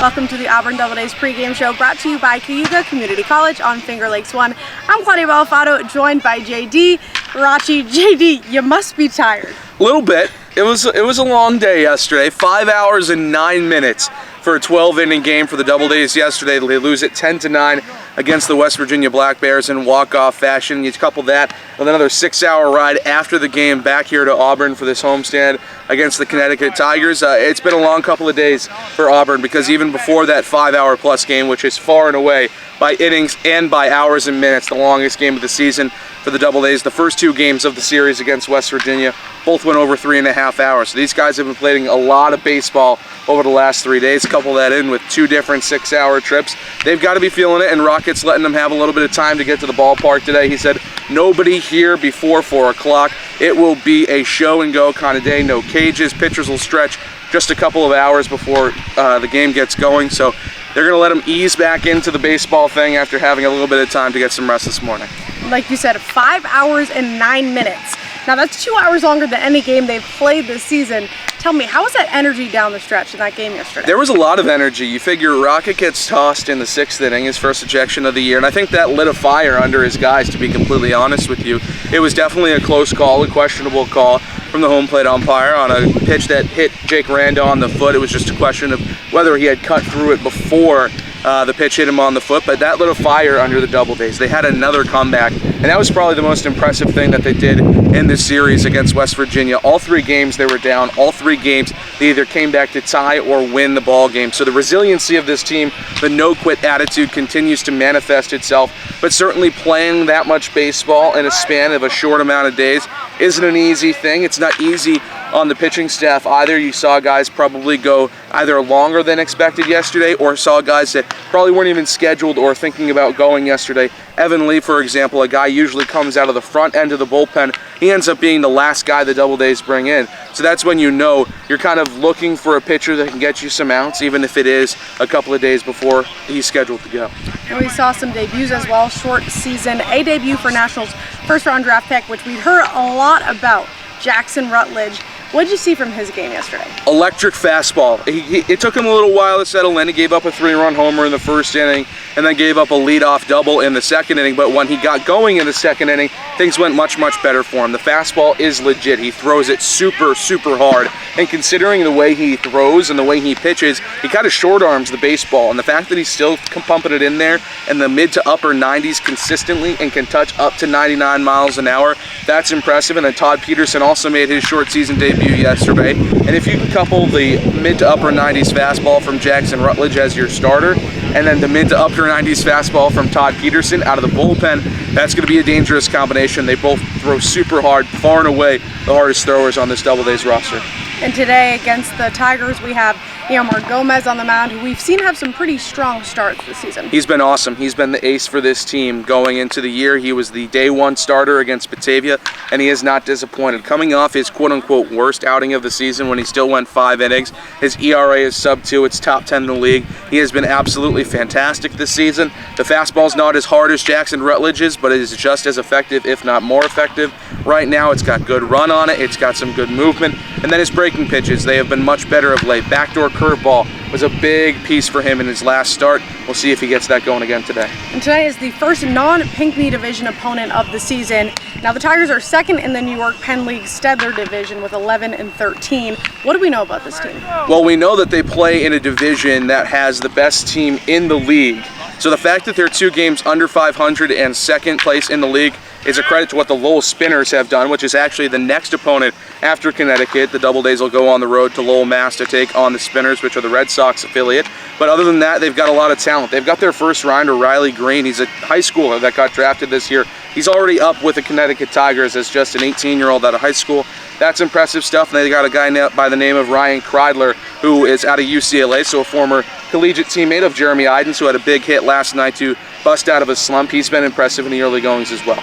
Welcome to the Auburn Doubledays pregame show brought to you by Cayuga Community College on Finger Lakes 1. I'm Claudia Balafato, joined by JD. Rachi, JD, you must be tired. A little bit. It was a long day yesterday. 5 hours and 9 minutes for a 12-inning game for the Doubledays yesterday. They lose it 10-9 against the West Virginia Black Bears in walk-off fashion. You couple that with another 6-hour ride after the game back here to Auburn for this homestand against the Connecticut Tigers. It's been a long couple of days for Auburn because even before that 5-hour plus game, which is far and away by innings and by hours and minutes the longest game of the season for the Doubledays, the first two games of the series against West Virginia both went over 3.5 hours. So these guys have been playing a lot of baseball over the last 3 days. Couple that in with two different 6-hour trips. They've got to be feeling it, and Rocket's letting them have a little bit of time to get to the ballpark today. He said nobody here before 4 o'clock. It will be a show and go kind of day. No cages. Pitchers will stretch just a couple of hours before the game gets going. So they're going to let them ease back into the baseball thing after having a little bit of time to get some rest this morning. Like you said, 5 hours and 9 minutes. Now that's 2 hours longer than any game they've played this season. Tell me, how was that energy down the stretch in that game yesterday? There was a lot of energy. You figure Rocket gets tossed in the 6th inning, his first ejection of the year, and I think that lit a fire under his guys, to be completely honest with you. It was definitely a close call, a questionable call from the home plate umpire on a pitch that hit Jake Randa on the foot. It was just a question of whether he had cut through it before the pitch hit him on the foot, but that lit a fire under the Doubledays. They had another comeback, and that was probably the most impressive thing that they did in this series against West Virginia. All 3 games they were down. All 3 games they either came back to tie or win the ball game. So the resiliency of this team, the no-quit attitude continues to manifest itself, but certainly playing that much baseball in a span of a short amount of days isn't an easy thing. It's not easy on the pitching staff either. You saw guys probably go either longer than expected yesterday, or saw guys that probably weren't even scheduled or thinking about going yesterday. Evan Lee, for example, a guy usually comes out of the front end of the bullpen. He ends up being the last guy the Doubledays bring in. So that's when you know you're kind of looking for a pitcher that can get you some outs, even if it is a couple of days before he's scheduled to go. And we saw some debuts as well, short season. A debut for Nationals' first-round draft pick, which we'd heard a lot about, Jackson Rutledge. What did you see from his game yesterday? Electric fastball. It took him a little while to settle in. He gave up a 3-run homer in the first inning and then gave up a leadoff double in the second inning. But when he got going in the second inning, things went much, much better for him. The fastball is legit. He throws it super, super hard. And considering the way he throws and the way he pitches, he kind of short arms the baseball. And the fact that he's still pumping it in there in the mid to upper 90s consistently and can touch up to 99 miles an hour, that's impressive. And then Todd Peterson also made his short season debut yesterday, and if you can couple the mid to upper 90s fastball from Jackson Rutledge as your starter, and then the mid to upper 90s fastball from Todd Peterson out of the bullpen, that's going to be a dangerous combination. They both throw super hard, far and away the hardest throwers on this Doubledays roster. And today against the Tigers, we have Yomar Gomez on the mound, who we've seen have some pretty strong starts this season. He's been awesome. He's been the ace for this team going into the year. He was the day 1 starter against Batavia, and he is not disappointed. Coming off his quote-unquote worst outing of the season when he still went 5 innings, his ERA is sub-2. It's top 10 in the league. He has been absolutely fantastic this season. The fastball's not as hard as Jackson Rutledge's, but it is just as effective, if not more effective. Right now, it's got good run on it. It's got some good movement. And then his breaking pitches, they have been much better of late. Backdoor curveball was a big piece for him in his last start. We'll see if he gets that going again today. And today is the first non-Pinckney division opponent of the season. Now the Tigers are second in the New York Penn League Stedler division with 11-13. What do we know about this team? Well, we know that they play in a division that has the best team in the league. So the fact that they're 2 games under 500 and second place in the league is a credit to what the Lowell Spinners have done, which is actually the next opponent after Connecticut. The Doubledays will go on the road to Lowell, Mass to take on the Spinners, which are the Red Sox affiliate. But other than that, they've got a lot of talent. They've got their first rounder, Riley Green. He's a high schooler that got drafted this year. He's already up with the Connecticut Tigers as just an 18-year-old out of high school. That's impressive stuff. And they got a guy by the name of Ryan Kreidler, who is out of UCLA, so a former collegiate teammate of Jeremy Idens, who had a big hit last night to bust out of a slump. He's been impressive in the early goings as well.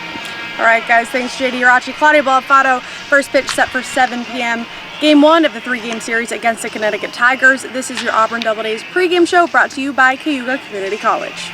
All right, guys, thanks, JD Rachi. Claudia Balafato, first pitch set for 7 p.m. Game 1 of the 3-game series against the Connecticut Tigers. This is your Auburn Doubledays pregame show brought to you by Cayuga Community College.